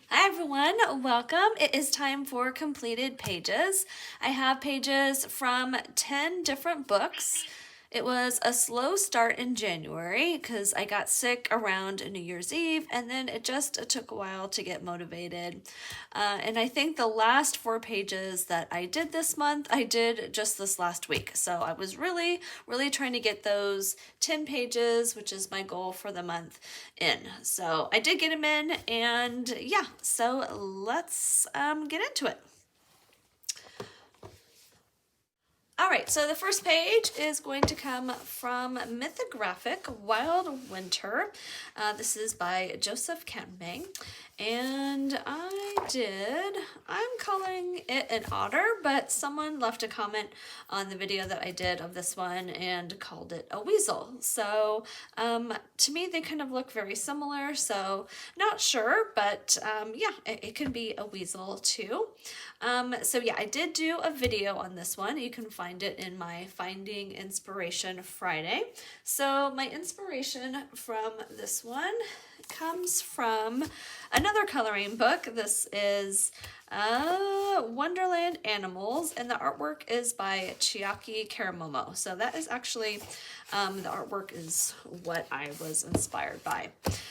Hi everyone, welcome. It is time for completed pages. I have pages from 10 different books. It was a slow start in January because I got sick around New Year's Eve, and then it just took a while to get motivated. And I think the last 4 pages that I did this month, I did just this last week. So I was really trying to get those 10 pages, which is my goal for the month, in. So I did get them in, and yeah, so let's get into it. All right, so the first page is going to come from Mythographic Wild Winter. This is by Joseph Campbell. And I'm calling it an otter, but someone left a comment on the video that I did of this one and called it a weasel. So to me, they kind of look very similar, so not sure, but yeah, it can be a weasel too. So yeah, I did do a video on this one. You can find it in my Finding Inspiration Friday. So my inspiration from this one comes from another coloring book. This is Wonderland Animals, and the artwork is by Chiaki Karamomo. So that is actually, the artwork is what I was inspired by.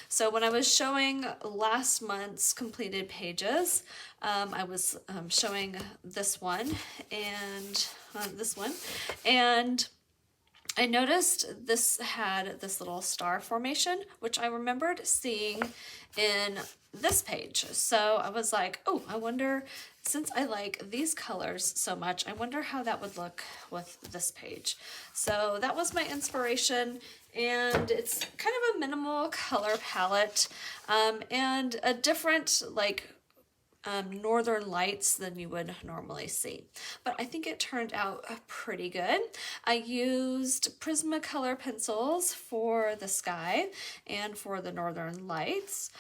So when I was showing last month's completed pages, I was showing this one and and I noticed this had this little star formation, which I remembered seeing in this page. So I was like, oh, I wonder, since I like these colors so much, I wonder how that would look with this page. So that was my inspiration, and it's kind of a minimal color palette and a different, like, northern lights than you would normally see. But I think it turned out pretty good. I used Prismacolor pencils for the sky and for the northern lights.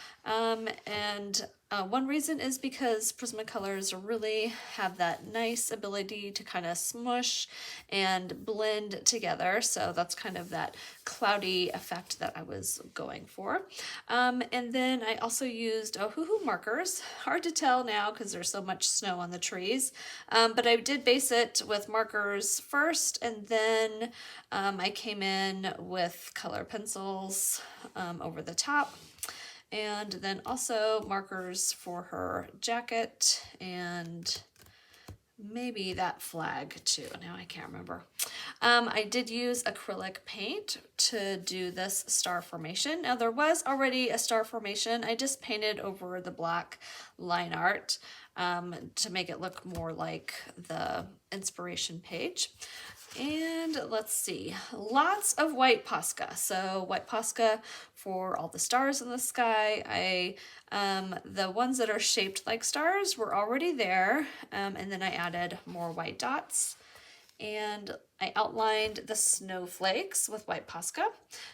One reason is because Prismacolors really have that nice ability to kind of smush and blend together. So that's kind of that cloudy effect that I was going for. And then I also used Ohuhu markers. Hard to tell now because there's so much snow on the trees. But I did base it with markers first, and then I came in with color pencils over the top. And then also markers for her jacket and maybe that flag too. Now I can't remember. I did use acrylic paint to do this star formation. Now there was already a star formation. I just painted over the black line art to make it look more like the inspiration page. And let's see, lots of white Posca. So white Posca for all the stars in the sky. The ones that are shaped like stars were already there, and then I added more white dots. And I outlined the snowflakes with white Posca,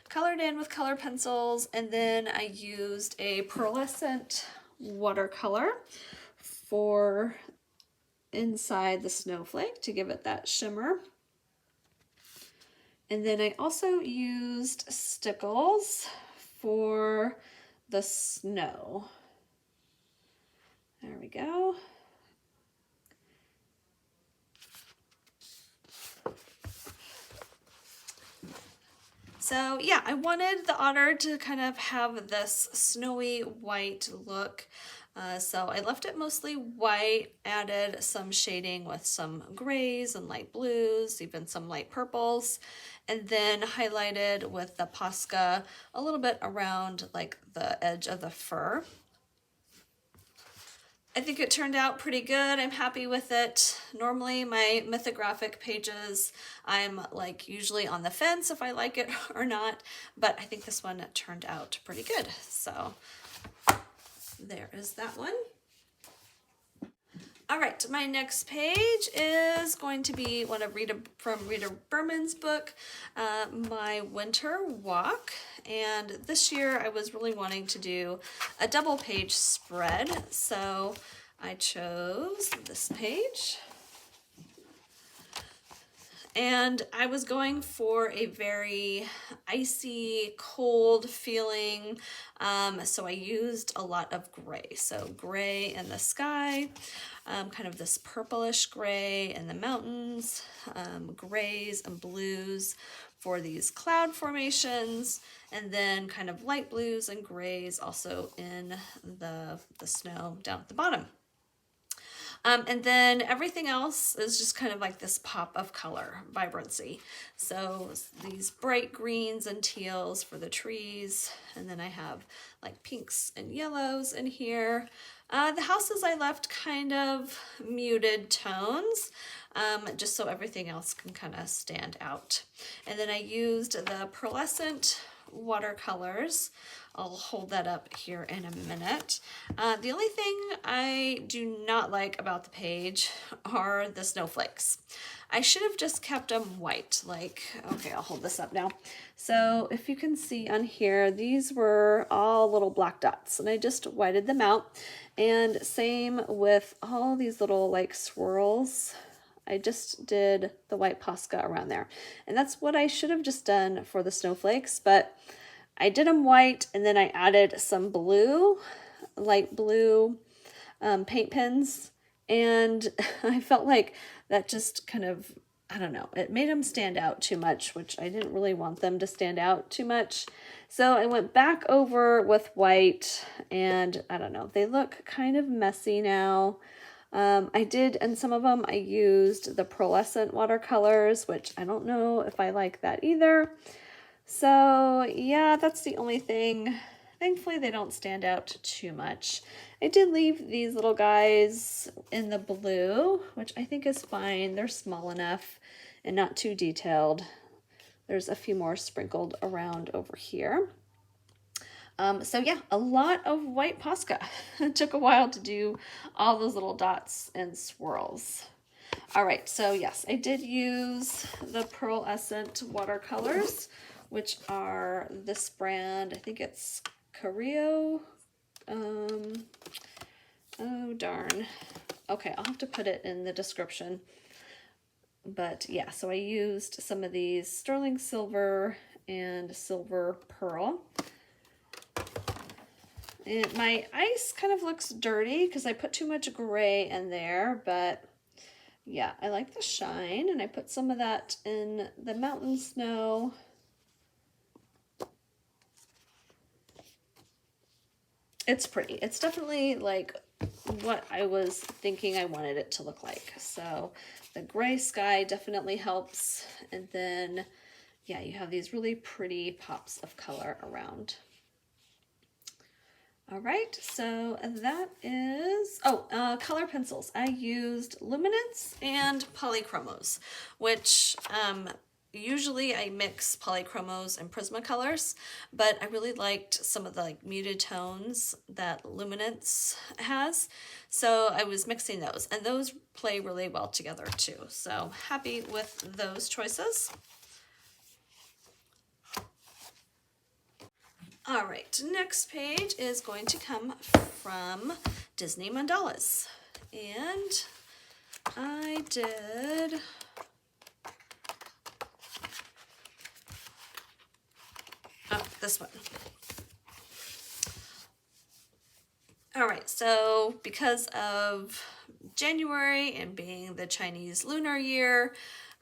colored in with color pencils, and then I used a pearlescent watercolor for inside the snowflake to give it that shimmer. And then I also used stickles for the snow. There we go. So yeah, I wanted the otter to kind of have this snowy white look. So I left it mostly white, added some shading with some grays and light blues, even some light purples, and then highlighted with the Posca a little bit around like the edge of the fur. I think it turned out pretty good. I'm happy with it. Normally my mythographic pages, I'm like usually on the fence if I like it or not, but I think this one turned out pretty good. So there is that one. All right, my next page is going to be one of Rita Berman's book, My Winter Walk. And this year I was really wanting to do a double page spread, so I chose this page. And I was going for a very icy, cold feeling, so I used a lot of gray. So gray in the sky, kind of this purplish gray in the mountains, grays and blues for these cloud formations, and then kind of light blues and grays also in the snow down at the bottom. And then everything else is just kind of like this pop of color, vibrancy. So these bright greens and teals for the trees. And then I have like pinks and yellows in here. The houses I left kind of muted tones, just so everything else can kind of stand out. And then I used the pearlescent watercolors. I'll hold that up here in a minute. The only thing I do not like about the page are the snowflakes. I should have just kept them white. Like, okay, I'll hold this up now. So if you can see on here, these were all little black dots, and I just whited them out. And same with all these little like swirls. I just did the white Posca around there. And that's what I should have just done for the snowflakes, but I did them white, and then I added some blue, light blue paint pens, and I felt like that just kind of, I don't know, it made them stand out too much, which I didn't really want them to stand out too much. So I went back over with white, and I don't know, they look kind of messy now. I did, and some of them I used the pearlescent watercolors, which I don't know if I like that either. So yeah, that's the only thing. Thankfully, they don't stand out too much. I did leave these little guys in the blue, which I think is fine. They're small enough and not too detailed. There's a few more sprinkled around over here. So yeah, a lot of white Posca. It took a while to do all those little dots and swirls. All right, so yes, I did use the pearlescent watercolors, which are this brand. I think it's Carrillo. Oh darn. Okay, I'll have to put it in the description. But yeah, so I used some of these sterling silver and silver pearl. And my ice kind of looks dirty because I put too much gray in there, but yeah, I like the shine, and I put some of that in the mountain snow. It's pretty. It's definitely like what I was thinking I wanted it to look like. So the gray sky definitely helps. And then, yeah, you have these really pretty pops of color around. All right, so that is, color pencils. I used Luminance and Polychromos, which usually I mix Polychromos and Prismacolors, but I really liked some of the like muted tones that Luminance has. So I was mixing those, and those play really well together too. So happy with those choices. All right, next page is going to come from Disney Mandalas. And I did this one. All right, so because of January and being the Chinese Lunar Year,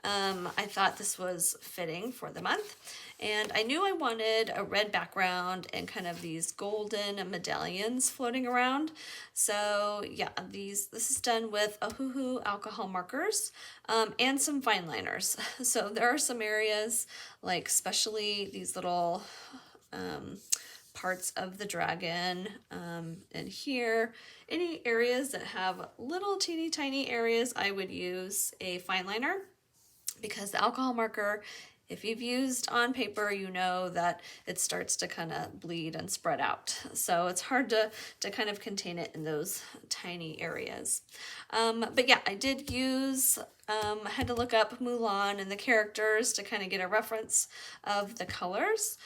I thought this was fitting for the month. And I knew I wanted a red background and kind of these golden medallions floating around. So yeah, this is done with Ohuhu alcohol markers and some fine liners. So there are some areas, like especially these little parts of the dragon and here, any areas that have little teeny tiny areas, I would use a fine liner, because the alcohol marker, if you've used on paper, you know that it starts to kind of bleed and spread out. So it's hard to kind of contain it in those tiny areas. But yeah, I did use, I had to look up Mulan and the characters to kind of get a reference of the colors.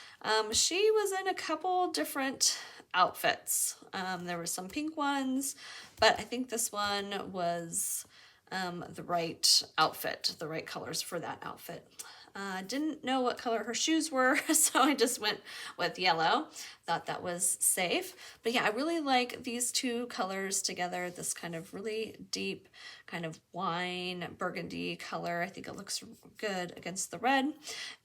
She was in a couple different outfits. There were some pink ones, but I think this one was the right outfit, the right colors for that outfit. Didn't know what color her shoes were, so I just went with yellow. Thought that was safe. But yeah, I really like these two colors together, this kind of really deep kind of wine burgundy color. I think it looks good against the red.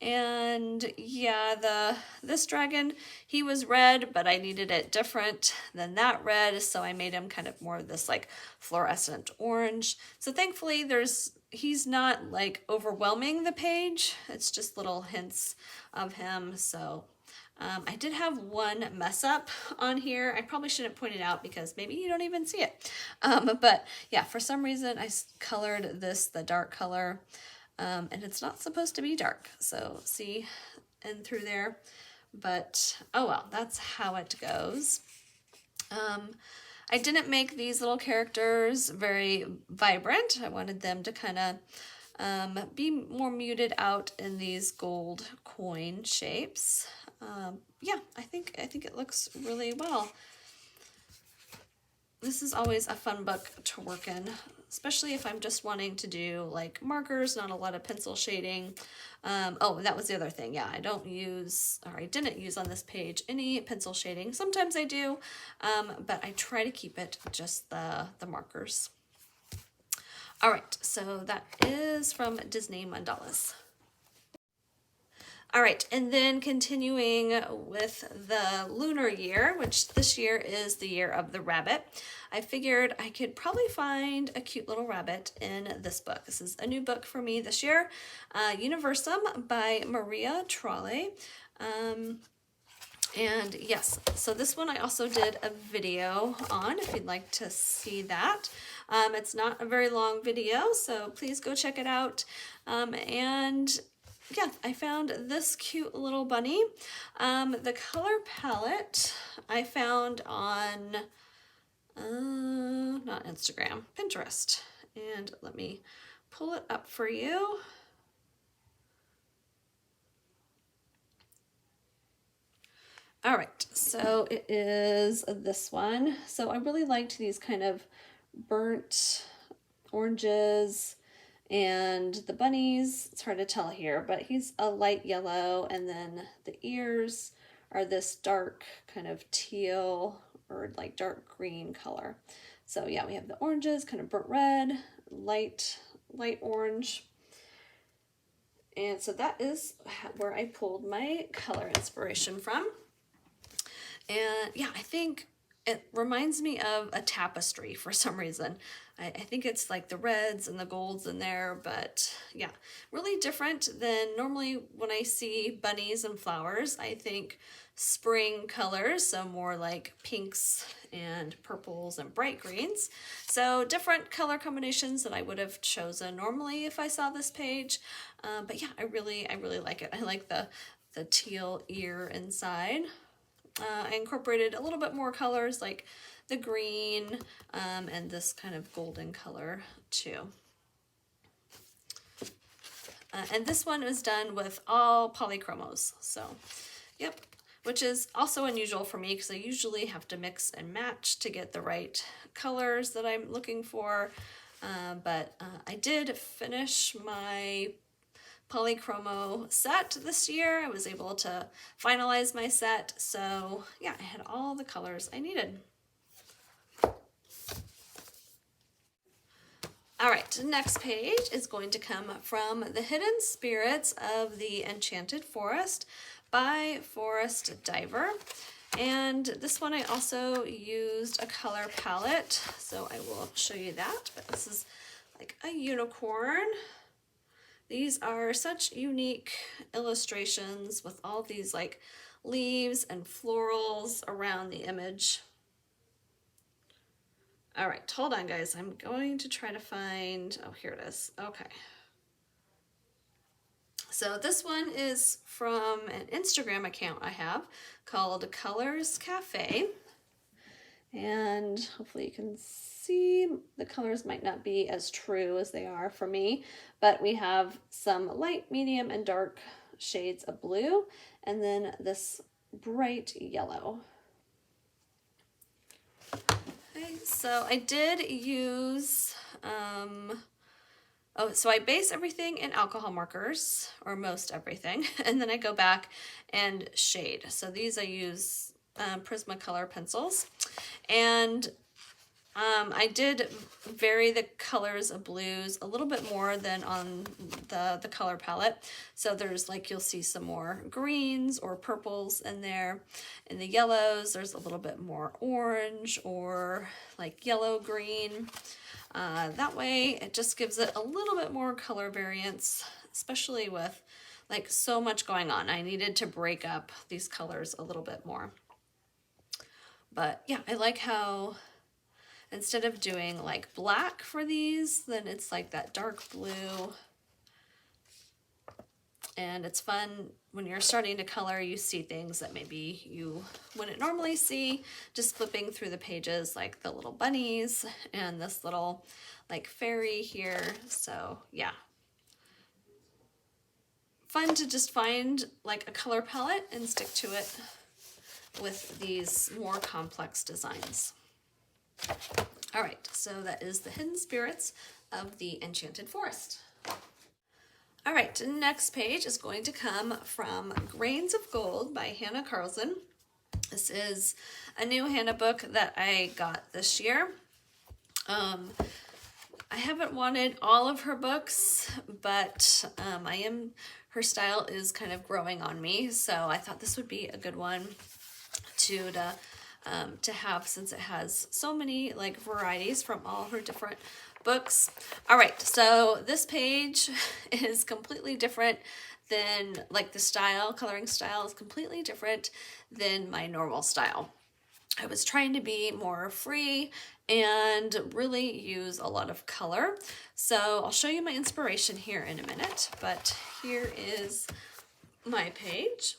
And yeah, this dragon, he was red, but I needed it different than that red, so I made him kind of more of this like fluorescent orange. So thankfully he's not like overwhelming the page. It's just little hints of him. So I did have one mess up on here. I probably shouldn't point it out because maybe you don't even see it. But yeah, for some reason I colored this the dark color, and it's not supposed to be dark. So see in through there, but oh well, that's how it goes. I didn't make these little characters very vibrant. I wanted them to kind of be more muted out in these gold coin shapes. Yeah, I think it looks really well. This is always a fun book to work in, especially if I'm just wanting to do like markers, not a lot of pencil shading. Oh, that was the other thing. Yeah, I didn't use on this page any pencil shading. Sometimes I do, but I try to keep it just the markers. All right, so that is from Disney Mandalas. All right, and then continuing with the lunar year, which this year is the year of the rabbit, I figured I could probably find a cute little rabbit in this book. This is a new book for me this year, Universum by Maria Trolle. And yes, so this one I also did a video on if you'd like to see that. It's not a very long video, so please go check it out. And yeah, I found this cute little bunny. The color palette I found on, not Instagram, Pinterest. And let me pull it up for you. All right, so it is this one. So I really liked these kind of burnt oranges. And the bunnies, it's hard to tell here, but he's a light yellow, and then the ears are this dark kind of teal or like dark green color. So yeah, we have the oranges, kind of burnt red, light orange. And so that is where I pulled my color inspiration from. And yeah, I think it reminds me of a tapestry for some reason. I think it's like the reds and the golds in there, but yeah, really different than normally when I see bunnies and flowers. I think spring colors, so more like pinks and purples and bright greens. So different color combinations that I would have chosen normally if I saw this page. But yeah, I really like it. I like the teal ear inside. I incorporated a little bit more colors like the green and this kind of golden color too. And this one is done with all polychromos. So, yep, which is also unusual for me because I usually have to mix and match to get the right colors that I'm looking for. But I did finish my polychromo set this year. I was able to finalize my set, so yeah, I had all the colors I needed. All right, the next page is going to come from The Hidden Spirits of the Enchanted Forest by Forest Diver. And this one I also used a color palette, so I will show you that, but this is like a unicorn. These are such unique illustrations with all these like leaves and florals around the image. All right, hold on guys. I'm going to try to find, oh, here it is. Okay. So this one is from an Instagram account I have called Colors Cafe. And hopefully you can see the colors might not be as true as they are for me, but we have some light, medium, and dark shades of blue, and then this bright yellow. Okay, so I did use Oh, so I base everything in alcohol markers, or most everything, and then I go back and shade. So these I use Prismacolor pencils, and I did vary the colors of blues a little bit more than on the color palette. So there's like, you'll see some more greens or purples in there. In the yellows, there's a little bit more orange or like yellow green. That way it just gives it a little bit more color variance, especially with like so much going on. I needed to break up these colors a little bit more. But yeah, I like how instead of doing like black for these, then it's like that dark blue. And it's fun when you're starting to color, you see things that maybe you wouldn't normally see, just flipping through the pages, like the little bunnies and this little like fairy here. So yeah, fun to just find like a color palette and stick to it with these more complex designs. All right, so that is the Hidden Spirits of the Enchanted Forest. All right, next page is going to come from Grains of Gold by Hannah Carlson. This is a new Hannah book that I got this year. I haven't wanted all of her books, but her style is kind of growing on me, so I thought this would be a good one to have, since it has so many like varieties from all her different books. All right, so this page is completely different than like the style, coloring style is completely different than my normal style. I was trying to be more free and really use a lot of color. So I'll show you my inspiration here in a minute, but here is my page.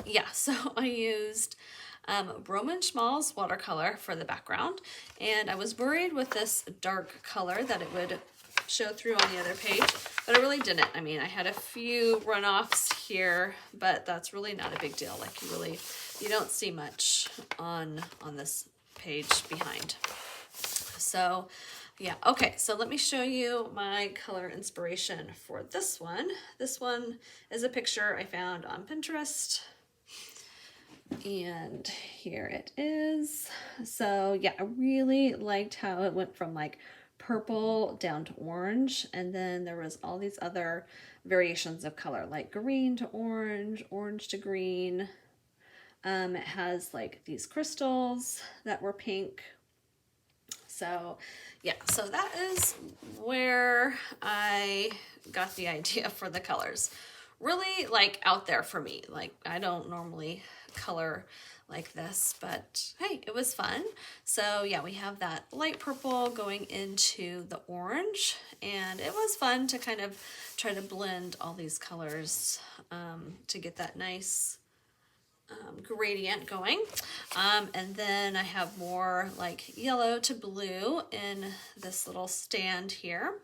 Yeah, so I used Roman Schmalz watercolor for the background, and I was worried with this dark color that it would show through on the other page, but it really didn't. I mean, I had a few runoffs here, but that's really not a big deal. Like you don't see much on this page behind. So yeah, okay, so let me show you my color inspiration for this one. This one is a picture I found on Pinterest, and here it is. So yeah, I really liked how it went from like purple down to orange, and then there was all these other variations of color, like green to orange, orange to green. It has like these crystals that were pink. So yeah, so that is where I got the idea for the colors. Really like out there for me. Like I don't normally color like this, but hey, it was fun. So yeah, we have that light purple going into the orange, and it was fun to kind of try to blend all these colors to get that nice gradient going. And then I have more like yellow to blue in this little stand here.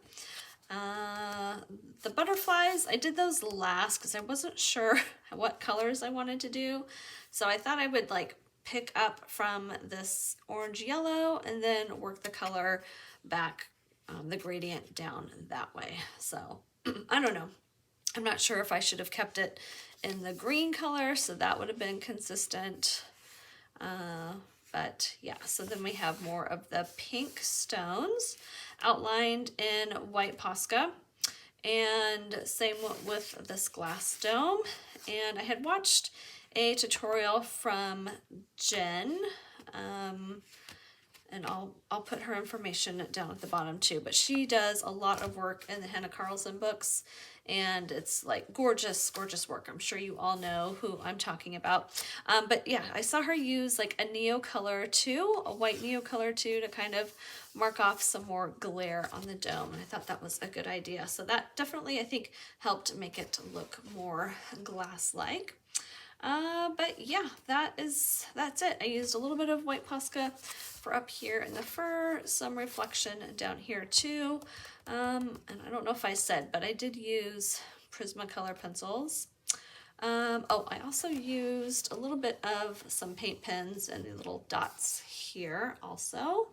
The butterflies, I did those last because I wasn't sure what colors I wanted to do. So I thought I would like pick up from this orange yellow and then work the color back, the gradient down that way. So I don't know. I'm not sure if I should have kept it in the green color, so that would have been consistent. But yeah, so then we have more of the pink stones outlined in white Posca, and same with this glass dome. And I had watched a tutorial from Jen, and I'll put her information down at the bottom too, but she does a lot of work in the Hannah Carlson books, and it's like gorgeous, gorgeous work. I'm sure you all know who I'm talking about. But yeah, I saw her use like a Neocolor 2, a white Neocolor 2 to kind of mark off some more glare on the dome, and I thought that was a good idea. So that definitely, I think, helped make it look more glass-like. But yeah, that's it. I used a little bit of white Posca for up here in the fur, some reflection down here too. And I don't know if I said, but I did use Prismacolor pencils. Oh, I also used a little bit of some paint pens and the little dots here also.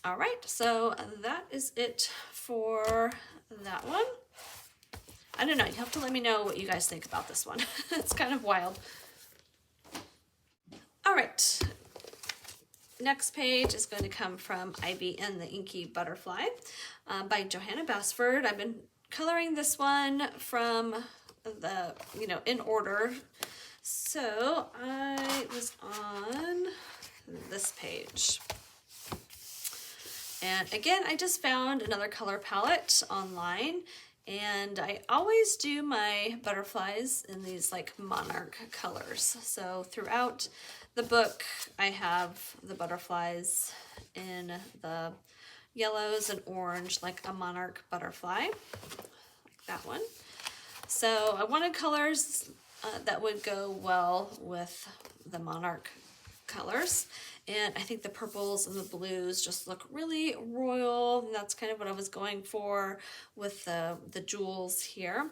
All right, so that is it for that one. I don't know, you have to let me know what you guys think about this one. It's kind of wild. All right, next page is going to come from Ivy and the Inky Butterfly by Johanna Basford. I've been coloring this one from the, in order. So I was on this page. And again, I just found another color palette online, and I always do my butterflies in these like monarch colors. So throughout the book, I have the butterflies in the yellows and orange, like a monarch butterfly, like that one. So I wanted colors that would go well with the monarch colors. And I think the purples and the blues just look really royal. And that's kind of what I was going for with the jewels here.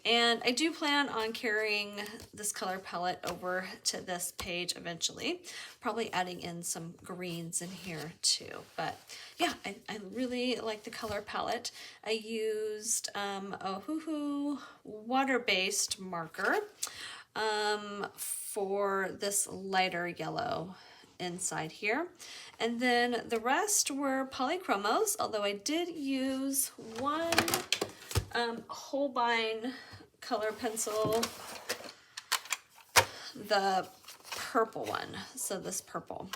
And I do plan on carrying this color palette over to this page eventually. Probably adding in some greens in here too. But yeah, I really like the color palette. I used Ohuhu water-based marker for this lighter yellow inside here, and then the rest were polychromos, although I did use one Holbein color pencil, the purple one. So this purple,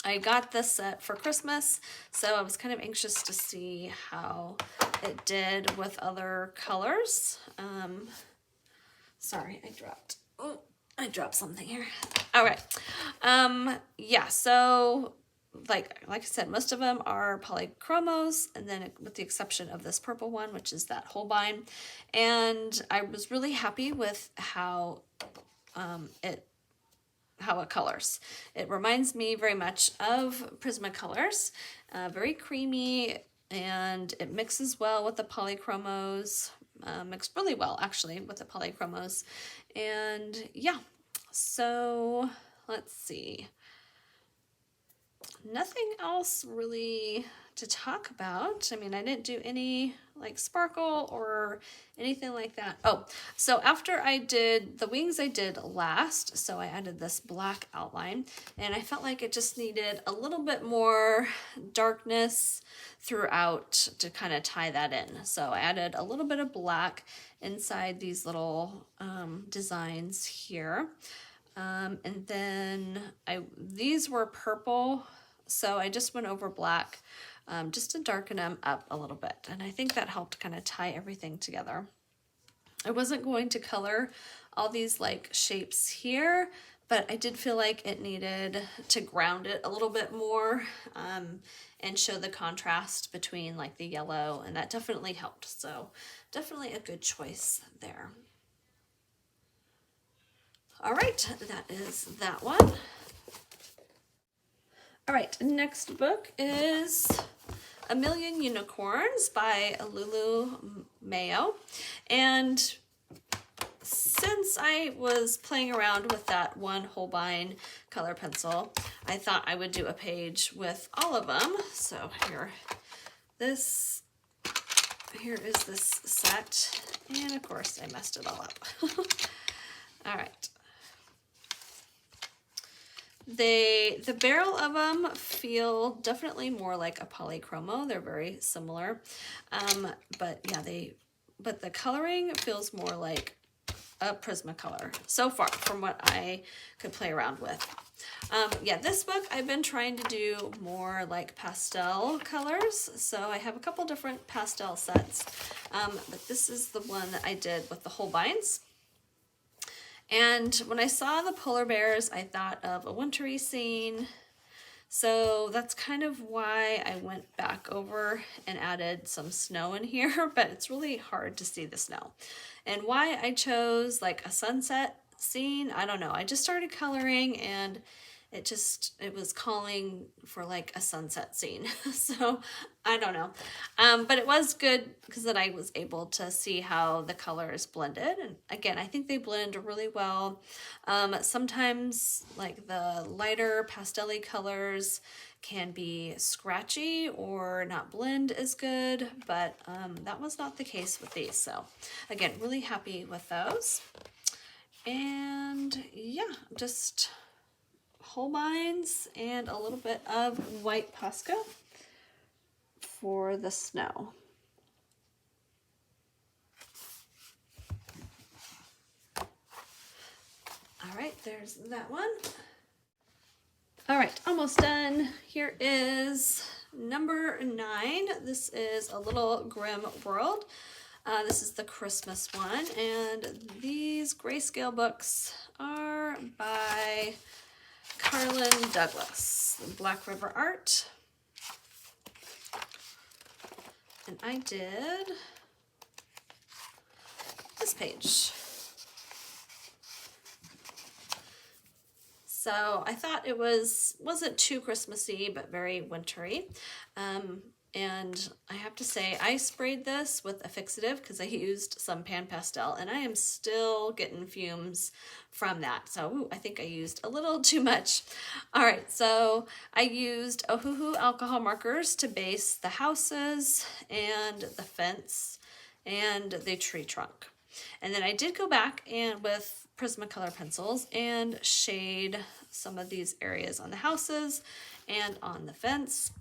I got this set for Christmas, so I was kind of anxious to see how it did with other colors. Sorry, I dropped something here. All right. Yeah, so like I said, most of them are polychromos, and then with the exception of this purple one, which is that Holbein. And I was really happy with how it colors. It reminds me very much of Prismacolors, very creamy, and it mixes well with the polychromos. Mixed really well actually with the polychromos. And yeah, so let's see, nothing else really to talk about. I mean, I didn't do any like sparkle or anything like that. Oh, so after I did the wings, I did last, so I added this black outline, and I felt like it just needed a little bit more darkness throughout to kind of tie that in. So I added a little bit of black inside these little designs here. And then these were purple, so I just went over black just to darken them up a little bit. And I think that helped kind of tie everything together. I wasn't going to color all these like shapes here, but I did feel like it needed to ground it a little bit more and show the contrast between like the yellow, and that definitely helped. So definitely a good choice there. All right, that is that one. All right, next book is A Million Unicorns by Lulu Mayo. And since I was playing around with that one Holbein color pencil, I thought I would do a page with all of them. So here is this set, and of course I messed it all up. All right. The barrel of them feel definitely more like a polychromo. They're very similar, but yeah, but the coloring feels more like a Prismacolor so far from what I could play around with. Yeah, this book I've been trying to do more like pastel colors, so I have a couple different pastel sets, but this is the one that I did with the Holbeins. And when I saw the polar bears, I thought of a wintry scene. So that's kind of why I went back over and added some snow in here, but it's really hard to see the snow. And why I chose like a sunset scene, I don't know. I just started coloring and it was calling for like a sunset scene. So I don't know. But it was good because then I was able to see how the colors blended. And again, I think they blend really well. Sometimes like the lighter pastel-y colors can be scratchy or not blend as good, but that was not the case with these. So again, really happy with those. And yeah, just Holbeins and a little bit of white Posca for the snow. All right, there's that one. All right, almost done. Here is number 9. This is A Little Grim World. This is the Christmas one, and these grayscale books are by Carlin Douglas, Black River Art. And I did this page. So I thought it wasn't too Christmassy, but very wintry. And I have to say, I sprayed this with a fixative because I used some pan pastel, and I am still getting fumes from that. So I think I used a little too much. All right, so I used Ohuhu alcohol markers to base the houses and the fence and the tree trunk. And then I did go back and with Prismacolor pencils and shade some of these areas on the houses and on the fence.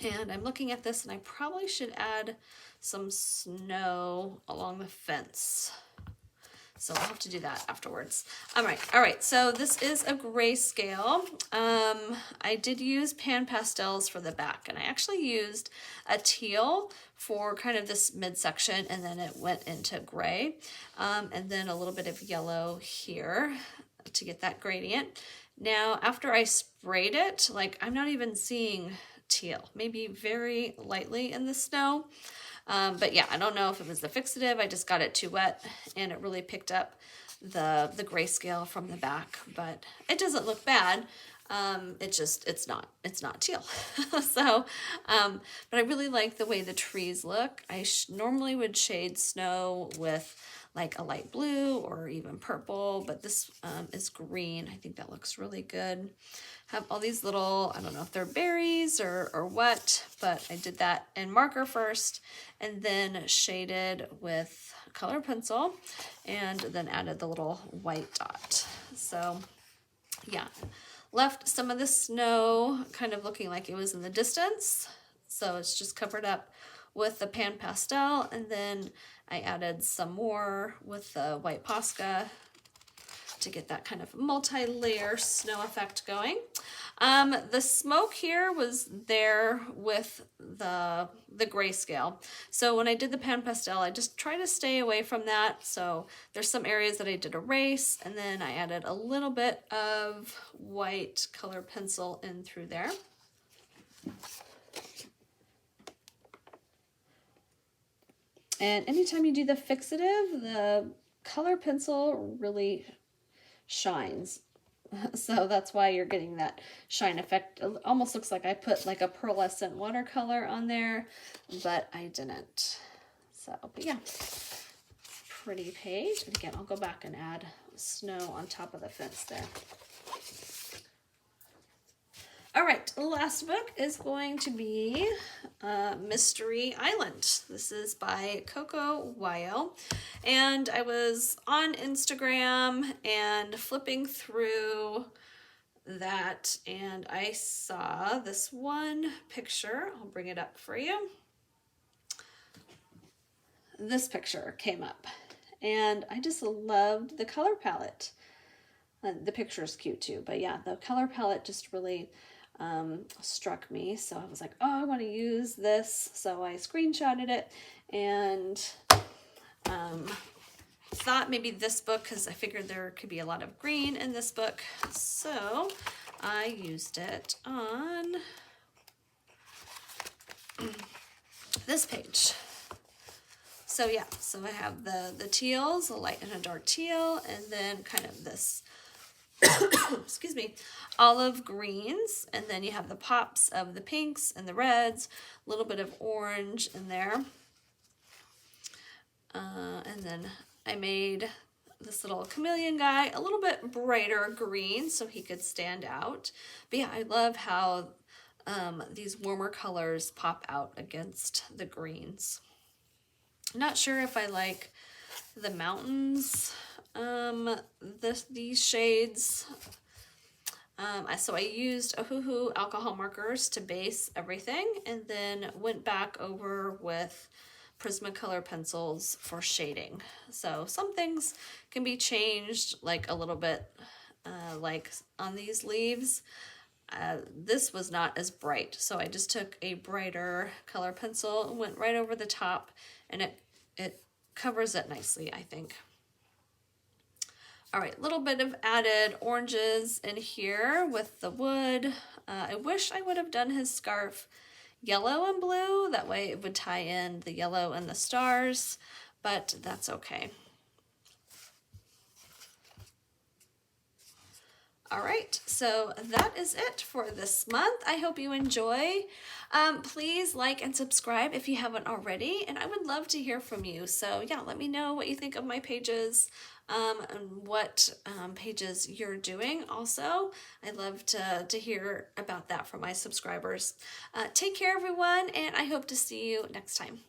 And I'm looking at this and I probably should add some snow along the fence. So I'll have to do that afterwards. All right, so this is a grayscale. I did use pan pastels for the back, and I actually used a teal for kind of this midsection, and then it went into gray, and then a little bit of yellow here to get that gradient. Now, after I sprayed it, like I'm not even seeing teal, maybe very lightly in the snow. But yeah, I don't know if it was the fixative. I just got it too wet and it really picked up the grayscale from the back, but it doesn't look bad. It's not teal. So, but I really like the way the trees look. I normally would shade snow with like a light blue or even purple, but this is green. I think that looks really good. Have all these little, I don't know if they're berries or what, but I did that in marker first and then shaded with color pencil and then added the little white dot. So yeah, left some of the snow kind of looking like it was in the distance. So it's just covered up with the pan pastel, and then I added some more with the white Posca to get that kind of multi-layer snow effect going. The smoke here was there with the grayscale. So when I did the pan pastel, I just try to stay away from that. So there's some areas that I did erase, and then I added a little bit of white color pencil in through there. And anytime you do the fixative, the color pencil really shines. So that's why you're getting that shine effect. It almost looks like I put like a pearlescent watercolor on there, but I didn't. So, but yeah, pretty page. And again, I'll go back and add snow on top of the fence there. All right, the last book is going to be Mystery Island. This is by Coco Wyo. And I was on Instagram and flipping through that, and I saw this one picture. I'll bring it up for you. This picture came up, and I just loved the color palette. The picture is cute too, but yeah, the color palette just really struck me. So I was like, oh, I want to use this. So I screenshotted it and thought maybe this book, because I figured there could be a lot of green in this book. So I used it on this page. So yeah, so I have the teals, a light and a dark teal, and then kind of this excuse me, olive greens, and then you have the pops of the pinks and the reds, a little bit of orange in there. And then I made this little chameleon guy a little bit brighter green so he could stand out. But yeah, I love how these warmer colors pop out against the greens. Not sure if I like the mountains, these shades. So I used Ohuhu alcohol markers to base everything, and then went back over with Prismacolor pencils for shading. So some things can be changed like a little bit, like on these leaves. This was not as bright, so I just took a brighter color pencil and went right over the top, and it covers it nicely, I think. All right, little bit of added oranges in here with the wood. I wish I would have done his scarf yellow and blue. That way it would tie in the yellow and the stars, but that's okay. All right, so that is it for this month. I hope you enjoy. Please like and subscribe if you haven't already, and I would love to hear from you. So yeah, let me know what you think of my pages, and what pages you're doing also. I'd love to hear about that from my subscribers. Take care, everyone, and I hope to see you next time.